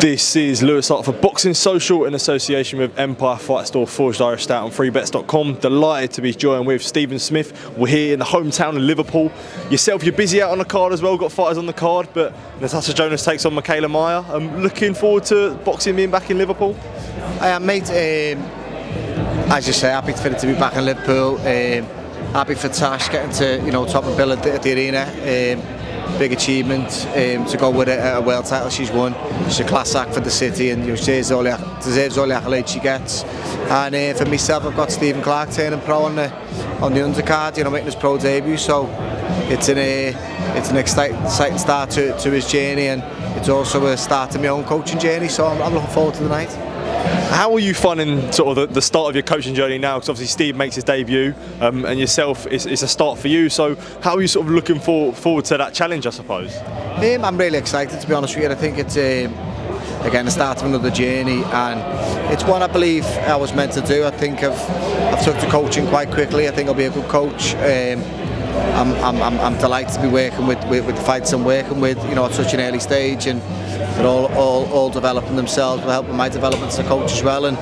This is Lewis Hart for Boxing Social in association with Empire Fight Store, Forged Irish Stout and freebets.com. Delighted to be joined with Stephen Smith. We're here in the hometown of Liverpool. Yourself, you're busy out on the card as well, got fighters on the card, but Natasha Jonas takes on Mikaela Mayer. I'm looking forward to boxing being back in Liverpool. I am, mate. As you say, happy for it to be back in Liverpool. Happy for Tash getting to top of bill at the arena. Big achievement to go with a world title she's won. She's a class act for the city, and she deserves all the accolades she gets. And for myself, I've got Stephen Clark turning pro on the undercard, making his pro debut. So it's an exciting start to his journey, and it's also a start to my own coaching journey. So I'm looking forward to the night. How are you finding sort of the start of your coaching journey now? Because obviously Steve makes his debut, and yourself it's a start for you. So how are you sort of looking forward to that challenge, I suppose? I'm really excited, to be honest with you. I think it's again the start of another journey, and it's one I believe I was meant to do. I think I've took to coaching quite quickly. I think I'll be a good coach. I'm delighted to be working with the fights I'm working with, at such an early stage, and they're all developing themselves, but helping my development as a coach as well. And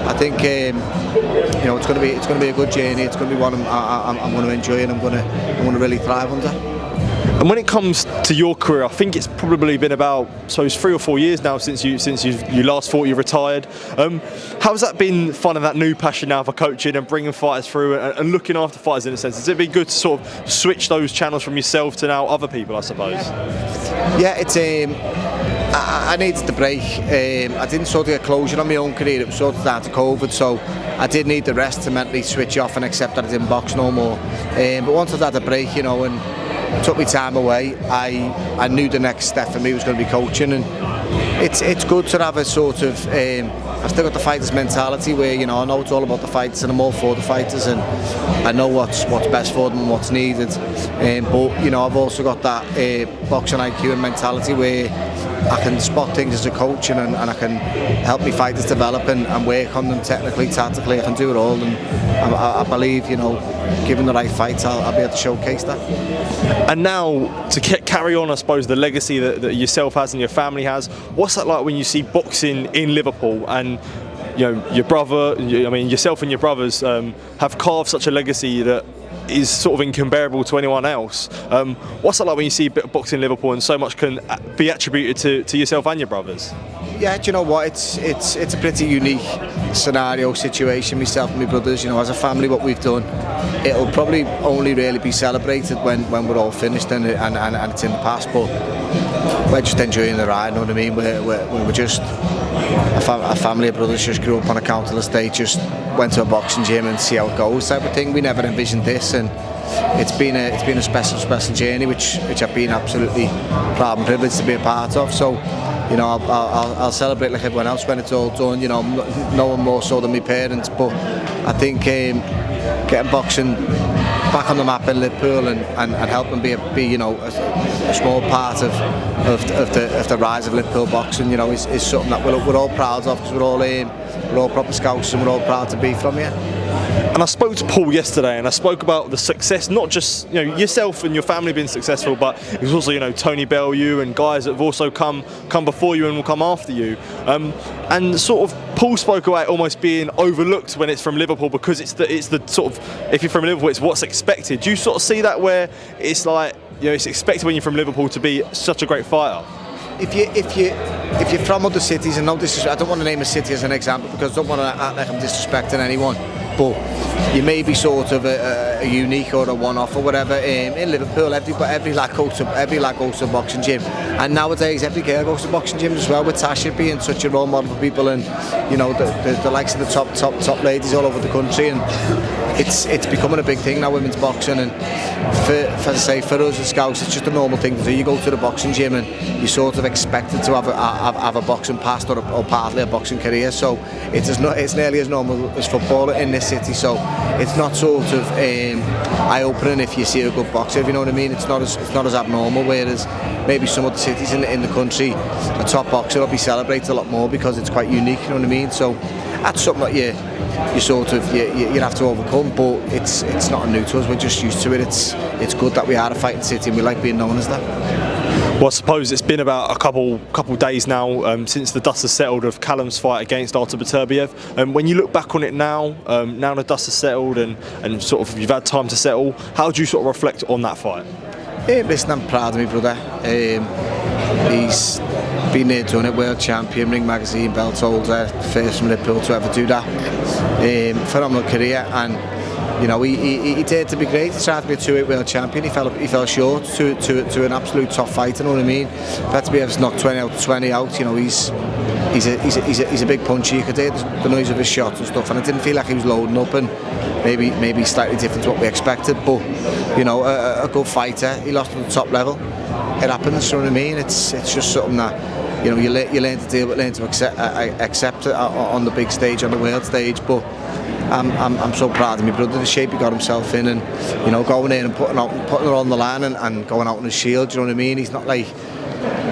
I think it's going to be a good journey. It's going to be one I'm going to enjoy, and I'm going to really thrive under. And when it comes to your career, I think it's probably been about 3 or 4 years now since you last fought. You retired. How's that been, finding that new passion now for coaching and bringing fighters through and looking after fighters in a sense? Has it been good to sort of switch those channels from yourself to now other people, I suppose? Yeah, it's I needed the break. I didn't sort of get closure on my own career. It was sort of down to COVID, so I did need the rest to mentally switch off and accept that I didn't box no more. But once I'd had a break, and took my time away, I knew the next step for me was going to be coaching, and it's good to have a sort of I've still got the fighter's mentality where I know it's all about the fighters, and I'm all for the fighters, and I know what's best for them and what's needed. But I've also got that boxing IQ and mentality where I can spot things as a coach, and I can help my fighters develop and work on them technically, tactically. I can do it all, and I believe given the right fights, I'll be able to showcase that. And now to carry on, I suppose, the legacy that yourself has and your family has. What's that like when you see boxing in Liverpool and your brother, yourself and your brothers have carved such a legacy that is sort of incomparable to anyone else? What's that like when you see boxing in Liverpool and so much can be attributed to yourself and your brothers? Yeah, do you know what? It's a pretty unique situation. Myself and my brothers, as a family, what we've done, it'll probably only really be celebrated when we're all finished and it's in the past. But we're just enjoying the ride. You know what I mean? We're just a family of brothers just grew up on a council estate, just went to a boxing gym and see how it goes type of thing. We never envisioned this, and it's been a special journey which I've been absolutely proud and privileged to be a part of. So I'll celebrate like everyone else when it's all done. No one more so than my parents, but I think getting boxing back on the map in Liverpool and helping be a small part of the rise of Liverpool boxing, is something that we're all proud of, because we're all proper scouts and we're all proud to be from here. And I spoke to Paul yesterday, and I spoke about the success, not just yourself and your family being successful, but it was also Tony Bellew and guys that have also come before you and will come after you. And sort of Paul spoke about almost being overlooked when it's from Liverpool, because it's the sort of, if you're from Liverpool, it's what's expected. Do you sort of see that where it's like it's expected when you're from Liverpool to be such a great fighter? If you're from other cities, and I don't want to name a city as an example because I don't want to act like I'm disrespecting anyone, but you may be sort of a unique or a one-off or whatever. In Liverpool, every lad goes to a boxing gym, and nowadays every girl goes to boxing gyms as well, with Tasha being such a role model for people, and the likes of the top ladies all over the country, and it's becoming a big thing now, women's boxing. And for us as scouts, it's just a normal thing to do. You go to the boxing gym and you're sort of expected to have a boxing past or partly a boxing career. So it's nearly as normal as football in this city. So it's not sort of eye-opening if you see a good boxer, if you know what I mean. It's not as abnormal. Whereas maybe some other cities in the country, a top boxer will be celebrated a lot more because it's quite unique. You know what I mean? So that's something that you have to overcome, but it's not new to us. We're just used to it. It's good that we are a fighting city and we like being known as that. Well, I suppose it's been about a couple days now since the dust has settled of Callum's fight against Artur Beterbiev. When you look back on it now, now the dust has settled and sort of you've had time to settle, how do you sort of reflect on that fight? Listen, I'm proud of my brother. He's been there, done it, world champion, Ring Magazine belt holder, first from Liverpool to ever do that. Phenomenal career, and you know he dared to be great. He tried to be a two-weight world champion. He fell short to an absolute top fighter. You know what I mean? Beterbiev's knocked 20 out of 20 out. You know he's a big puncher. You could hear the noise of his shots and stuff, and it didn't feel like he was loading up, and maybe slightly different to what we expected. But you know, a good fighter. He lost at the top level. It happens. You know what I mean? It's just something that you know you learn to deal with, learn to accept it on the big stage, on the world stage. But I'm so proud of my brother, the shape he got himself in, and you know, going in and putting it on the line and going out on his shield. You know what I mean? He's not like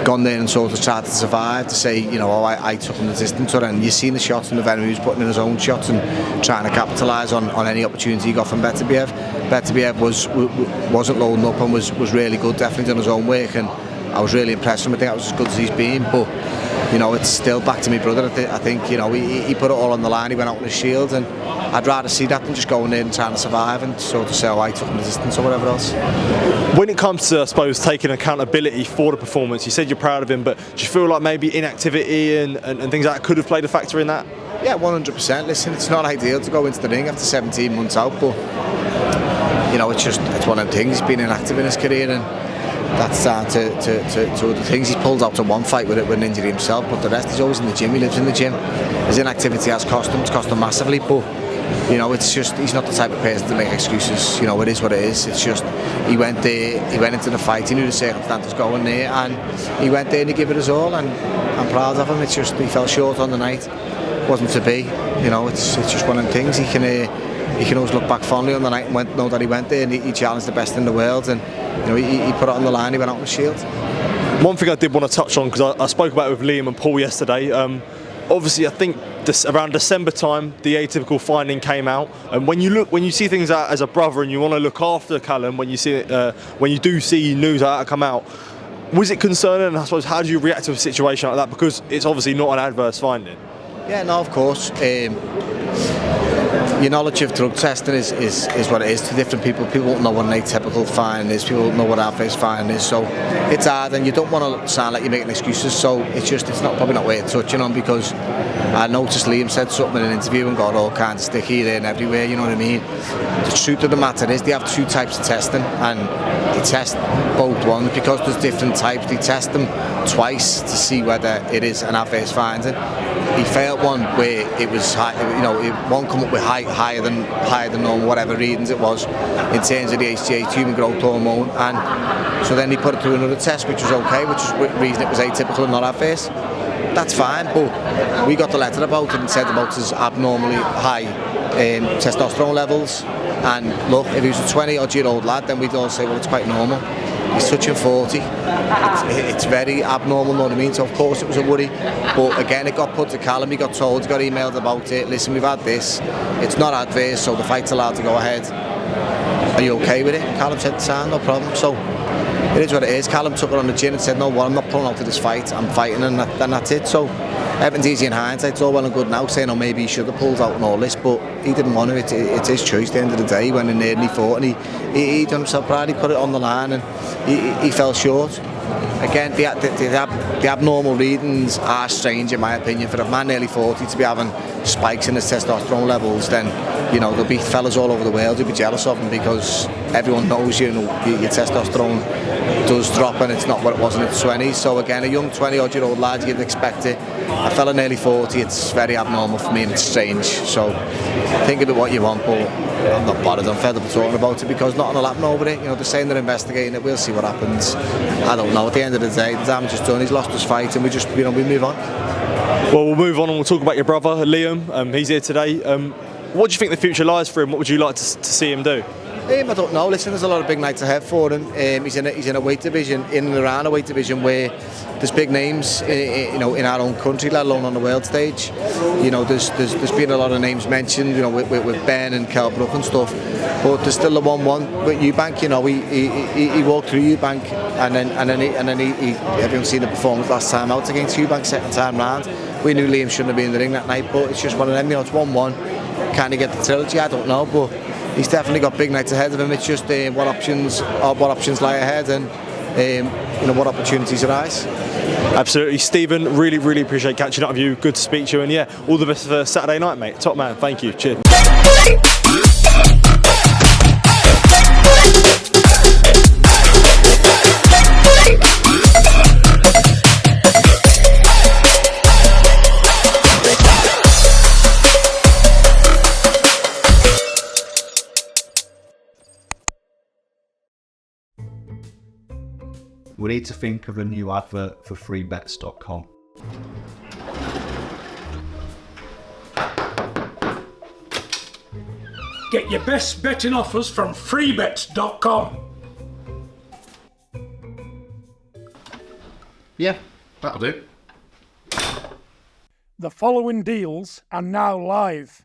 gone there and sort of tried to survive, to say, you know, I took him the distance, and you've seen the shots and the venom he was putting in his own shots and trying to capitalise on any opportunity he got from Beterbiev. Beterbiev wasn't loading up and was really good, definitely done his own work, and I was really impressed with him. I think that was as good as he's been, but you know, it's still back to my brother. I think you know, he put it all on the line, he went out on his shield, and I'd rather see that than just going in and trying to survive and sort of say, oh, I took him the distance or whatever else. When it comes to, I suppose, taking accountability for the performance, you said you're proud of him, but do you feel like maybe inactivity and things like that could have played a factor in that? Yeah, 100%. Listen, it's not ideal to go into the ring after 17 months out, but you know, it's one of the things. He's been inactive in his career, and that's down to other things. He's pulled out to one fight with an injury himself, but the rest, he's always in the gym. He lives in the gym. His inactivity has cost him. It's cost him massively, but you know, it's just, he's not the type of person to make excuses. You know, it is what it is. It's just, he went there, he went into the fight, he knew the circumstances going there, and he went there and he gave it his all, and I'm proud of him. It's just, he fell short on the night. Wasn't to be. You know, it's just one of the things. He can always look back fondly on the night and know that he went there and he challenged the best in the world, and you know, he put it on the line, he went out on the shield. One thing I did want to touch on, because I spoke about it with Liam and Paul yesterday, obviously I think around December time the Atypical finding came out, and when you see things out as a brother and you want to look after Callum, when you do see news like that come out, was it concerning? And I suppose, how do you react to a situation like that, because it's obviously not an adverse finding? Yeah, no, of course. Your knowledge of drug testing is what it is to different people. People don't know what an atypical finding is. People don't know what our face finding is. So it's hard, and you don't want to sound like you're making excuses. So it's probably not worth touching on, because I noticed Liam said something in an interview and got all kinds of sticky there and everywhere. You know what I mean? The truth of the matter is, they have two types of testing, and they test both ones because there's different types. They test them twice to see whether it is an adverse finding. He failed one where it was high, you know, one come up with higher than normal, whatever readings it was, in terms of the HGH, human growth hormone, and so then he put it through another test, which was okay, which was the reason it was atypical and not adverse. That's fine, but we got the letter about it and said about his abnormally high testosterone levels, and look, if he was a 20-odd-year-old lad, then we'd all say, well, it's quite normal. He's touching 40. It's very abnormal, know what I mean? So of course it was a worry, but again, it got put to Callum. He got told, he got emailed about it. Listen, we've had this. It's not adverse, so the fight's allowed to go ahead. Are you okay with it? Callum said, "Sound, no problem." So it is what it is. Callum took it on the chin and said, "No, well, I'm not pulling out of this fight. I'm fighting," and that's it. So everything's easy in hindsight. It's all well and good now saying, "Oh, maybe he should have pulled out and all this," but he didn't want to. It's his choice. At the end of the day, he went in there and he fought, and he done himself proud. He put it on the line, and he fell short. Again, the abnormal readings are strange, in my opinion. For a man nearly 40 to be having spikes in his testosterone levels, then you know, there'll be fellas all over the world who'll be jealous of him, because everyone knows your testosterone does drop, and it's not what it was in its 20s. So again, a young 20-odd-year-old lad, you'd expect it. A fella nearly 40, it's very abnormal for me, and it's strange. So think of it what you want, but I'm not bothered. I'm fed up talking about it, because nothing will happen over it. You know, they're saying they're investigating it. We'll see what happens. I don't know. At the end of the day, the damage is done. He's lost his fight, and we just, you know, we move on. Well, we'll move on and we'll talk about your brother, Liam. He's here today. What do you think the future lies for him? What would you like to see him do? I don't know. Listen, there's a lot of big nights ahead for him. He's in a weight division, in and around a weight division where there's big names, you know, in our own country, let alone on the world stage. You know, there's been a lot of names mentioned, you know, with Ben and Callum and stuff. But there's still a 1-1 with Eubank. You know, he walked through Eubank, and then he everyone's seen the performance last time out against Eubank, second time round. We knew Liam shouldn't have been in the ring that night, but it's just one of them. You know, it's 1-1. Can he get the trilogy? I don't know, but he's definitely got big nights ahead of him. It's just what options lie ahead, and you know, what opportunities arise. Absolutely, Stephen. Really, really appreciate catching up with you. Good to speak to you, and yeah, all the best for Saturday night, mate. Top man. Thank you. Cheers. We need to think of a new advert for freebets.com. Get your best betting offers from freebets.com. Yeah, that'll do. The following deals are now live.